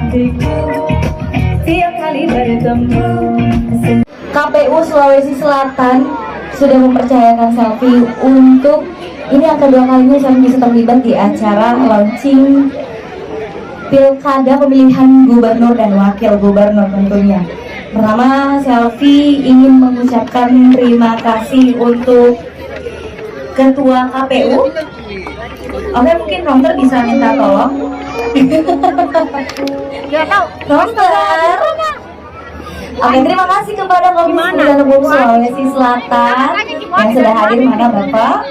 hatiku tiap kali bertemu. KPU Sulawesi Selatan sudah mempercayakan Selfie untuk ini yang kedua kalinya saya bisa terlibat di acara launching pilkada pemilihan gubernur dan wakil gubernur tentunya. Pertama, Selfie ingin mengucapkan terima kasih untuk Ketua KPU. Oke, mungkin Romter bisa minta tolong. Romter. Oke, terima kasih kepada Komisi Pemilihan Umum Sulawesi Selatan yang sudah hadir. Mana Bapak?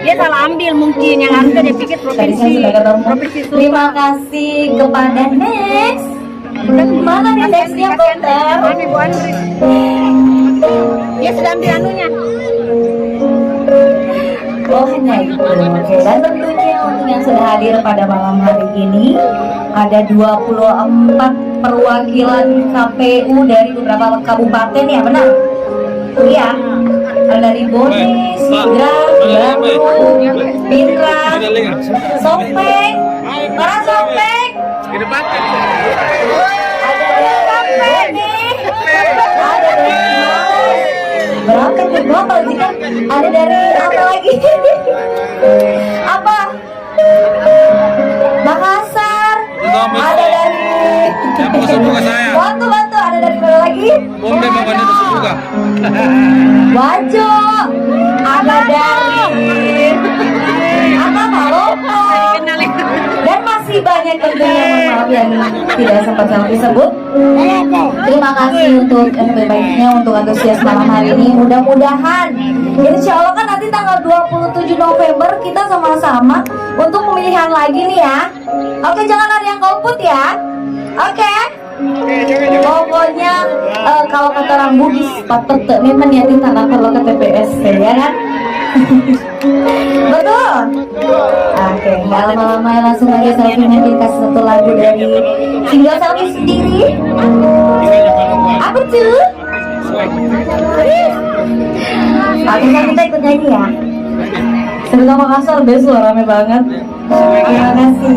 Dia salah ambil mungkin yang harusnya dia pikir Tadi saya provinsi. sudah ketemu. Provinsi Sultan. Terima kasih kepada Next. Mana nih Nextnya Komter? Mana Bu Andri? Dia sudah ambil anunya. Oh hanya itu. Oke, dan tentunya untuk yang sudah hadir pada malam hari ini ada 24 perwakilan KPU dari beberapa kabupaten ya, benar? Iya. Ada dari Bone, Sidrap, Bandung, Pinrang, Sopeng, para Sopeng. Ada dari Sopeng nih. Ada dari berangkat ke global jika ada dari apa lagi? Apa? Makassar. Ada dari Bantu ada dari mana lagi? Wajo. Ada dari apa Malopo. Dan masih banyak tentunya, mohon maaf yang tidak sempat Selfie sebut. Terima kasih untuk yang terbaiknya untuk antusias malam hari ini. Mudah-mudahan insya Allah kan nanti tanggal 27 November kita sama-sama untuk pemilihan lagi nih ya. Oke, jangan ada yang golput ya. Oke. Pokoknya kalau kata orang Bugis patete memang niatin tanah kalau ke TPS ya kan. Betul. Oke, nggak lama-lama langsung aja Selfie nanti kasih satu lagu dari single Selfie sendiri. Apa tuh? Oke, kita ikut nyanyi ya. Cerita Makassar besok rame banget. Terima kasih.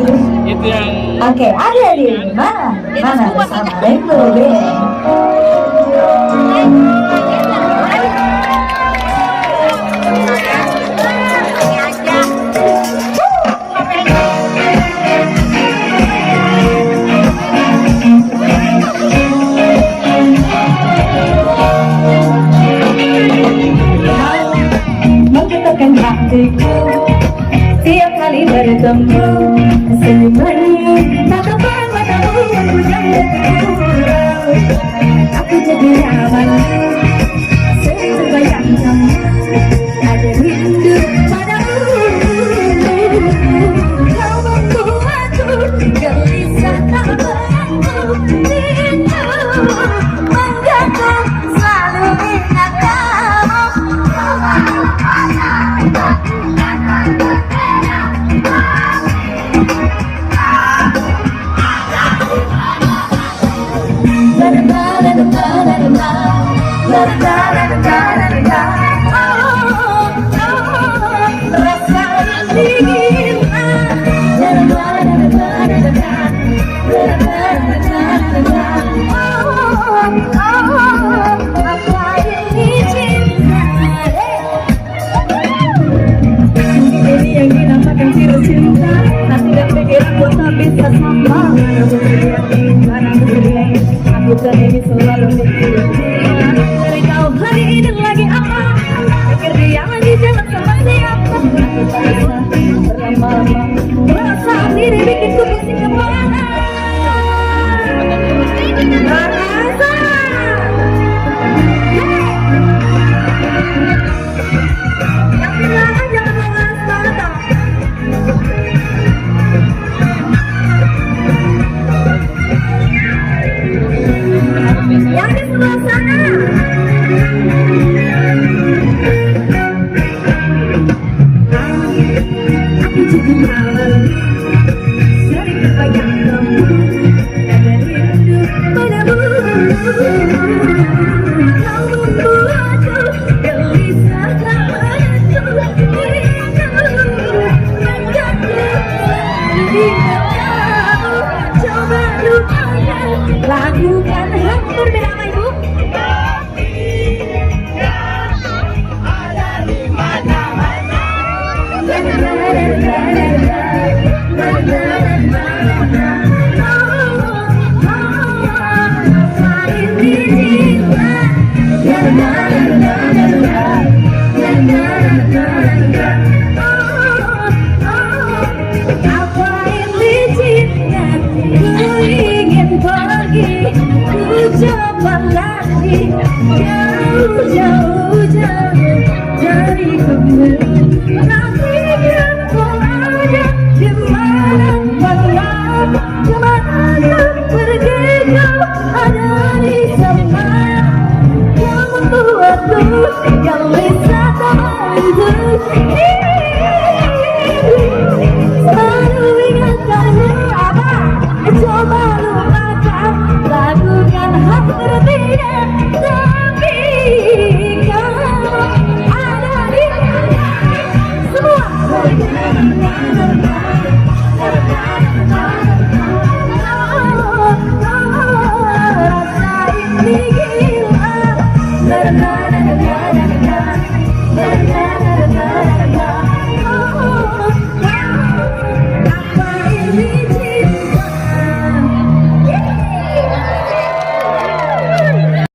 Oke, ada di mana? Mana bersama Rainbow Band. Menggetarkan hatiku tiap kali bertemu. Senyumanmu, tatapan matamu menghujam debu. Aku jadi nyaman, sering terbayang kamu. Ada rindu padamu. Kau membuatku gelisah tak berlaku. Rindu menggantung selalu ingat kamu. Yang dinamakan virus cinta, hati dan pikiranku tak bisa sama. Aku kan ini selalu mikir dari kau hari ini lagi apa? Pikir dia lagi jalan sama siapa? Aku tak bisa berlama-lama, merasa diri bikin ku pusing kepala. Merasa yang bilang jangan mengas mata. Yang di sebelah sana. Aku jadi malam, sering terbayang kamu. Ada rindu padamu. Kau membuatku gelisah tak menentu. Rindu menggantung ingat kamu. Coba lupakan, lakukan hal berbeda sama ibu.